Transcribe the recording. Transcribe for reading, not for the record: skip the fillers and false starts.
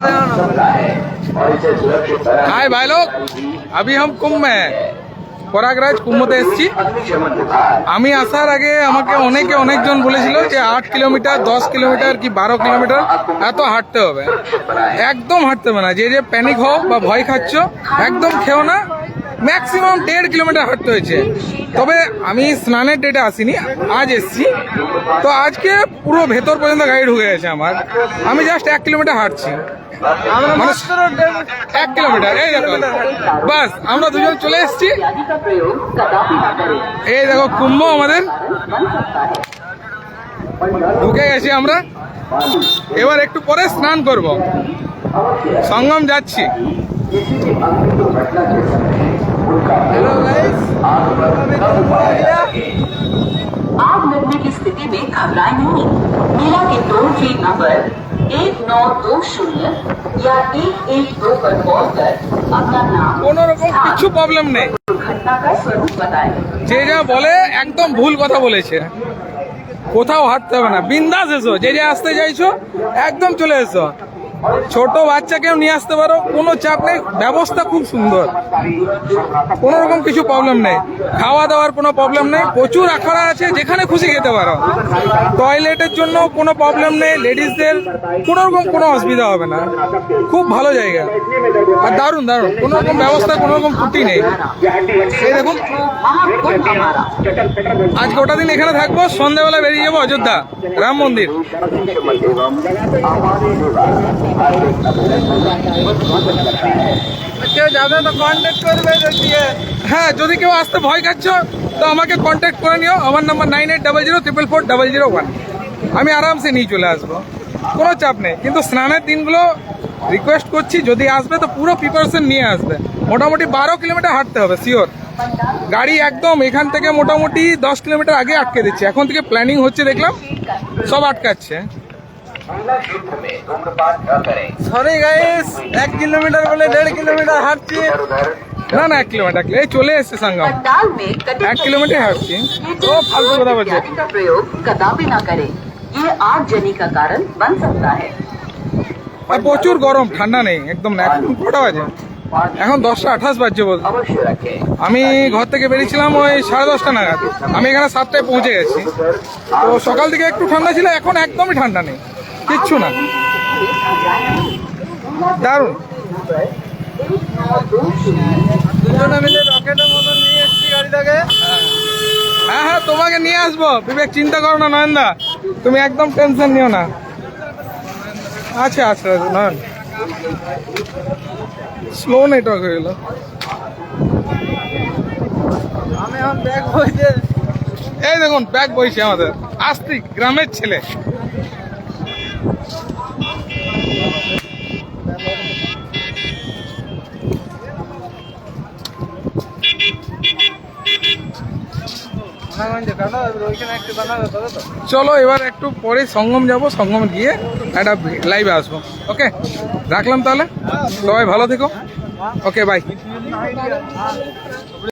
हाय भाई लोग, अभी हम कुंभ में हैं। প্রয়াগরাজ কুম্ভতে এসেছি। আমি আসার আগে আমাকে অনেকজন বলেছিল যে 8 কিলোমিটার 10 কিলোমিটার কি 12 কিলোমিটার এত হাঁটতে হবে। একদম হাঁটতে হবে না, যে প্যানিক হও বা ভয় খাচ্ছ একদম খেও না। ম্যাক্সিমাম 1.5 কিলোমিটার হাঁটতে হয়েছে। তবে আমি স্নানের ডেটে আসিনি, আজ এসেছি। তো আজকে পুরো ভেতর পর্যন্ত গাড়ি ঢুকে গেছে আমার। আমি জাস্ট 1 কিলোমিটার হাঁটছি, 1 কিলোমিটার। এই দেখো, বাস আমরা দুজন চলে এসেছি। এই দেখো কুম্ভ আমাদের ঢুকে গেছি আমরা। এবার একটু পরে স্নান করব, সঙ্গম যাচ্ছি। हेलो गाइस, आग लगने की स्थिति में घबराए नहीं। मीरा के टोल फ्री नंबर 1920 या 112 पर कॉल कर अपना नाम কোনো রকম কিছু প্রবলেম নেই। घटना का स्वरूप बताएं। যে যা বলে একদম ভুল কথা বলেছে। কোথাও হাঁটতে হবে না, বিন্দাস এসো। যে আসতে চাইছো একদম চলে এসো। ছোট বাচ্চাকেও নিয়ে আসতে পারো, কোনো চাপ নেই। ব্যবস্থা খুব সুন্দর, কোনো রকম কিছু প্রবলেম নেই। খাওয়া দাওয়ার কোনো প্রবলেম নেই, প্রচুর আখড়া আছে, যেখানে খুশি খেতে পারো। টয়লেটের জন্য কোনো প্রবলেম নেই, লেডিসদের কোনো রকম কোনো অসুবিধা হবে না। খুব ভালো জায়গা আর দারুণ দারুণ, কোনো রকম ব্যবস্থা কোনো রকম ত্রুটি নেই। এই দেখুন, আজ গোটা দিন এখানে থাকবো, সন্ধ্যাবেলা বেরিয়ে যাবো অযোধ্যা রাম মন্দির। কেউ যাবে তো কন্ট্যাক্ট করবে। হ্যাঁ, যদি কেউ আসতে ভয় খাচ্ছ তো আমাকে কন্ট্যাক্ট করে নিও। আমার নাম্বার 9800444001। আমি আরামসে নিয়ে চলে আসবো, কোনো চাপ নেই। কিন্তু স্নানের দিনগুলো রিকোয়েস্ট করছি, যদি আসবে তো পুরো প্রিপারেশন নিয়ে আসবে। মোটামুটি 12 কিলোমিটার হাঁটতে হবে শিওর। গাড়ি একদম এখান থেকে মোটামুটি 10 কিলোমিটার আগে আটকে দিচ্ছে। এখন থেকে প্ল্যানিং হচ্ছে, দেখলাম সব আটকাচ্ছে। সরি গাইস, 1 কিলোমিটার বলে 1.5 কিলোমিটার হাঁটছি। না না, 1 কিলোমিটার এই চলে এসছে সঙ্গম। 1 কিলোমিটার হাঁটছি। ও ফালতু কথা বলছে। का प्रयोग कदापि न करें, ये आगजनी का कारण बन सकता है। আর প্রচুর গরম, ঠান্ডা নেই একদম না। এখন কটা বাজে? এখন 10:28 বাজছে বলতে। আমি ঘর থেকে বেরিয়েছিলাম ওই 10:30 নাগাদ। আমি এখানে 7টায় পৌঁছে গেছি। তো সকাল থেকে একটু ঠান্ডা ছিল, এখন একদমই ঠান্ডা নেই, কিচ্ছু না। দারুণ। দুজনে মিলে রকেটের মতন নিয়ে এসছি গাড়িটাকে। হ্যাঁ হ্যাঁ, তোমাকে নিয়ে আসবো, বিবেক, চিন্তা করো না নয়নদা, তুমি একদম টেনশন নিও না। আচ্ছা আচ্ছা নয়ন, স্লো নেটওয়ার্ক হয়ে গেল। আমি এখন ব্যাগ বইতে। এই দেখুন ব্যাগ বইছে আমাদের আস্তিক গ্রামের ছেলে। চলো এবার একটু পরে সঙ্গম যাব, সঙ্গম গিয়ে একটা লাইভে আসবো। ওকে, রাখলাম তাহলে, সবাই ভালো থেকো। ওকে, বাই।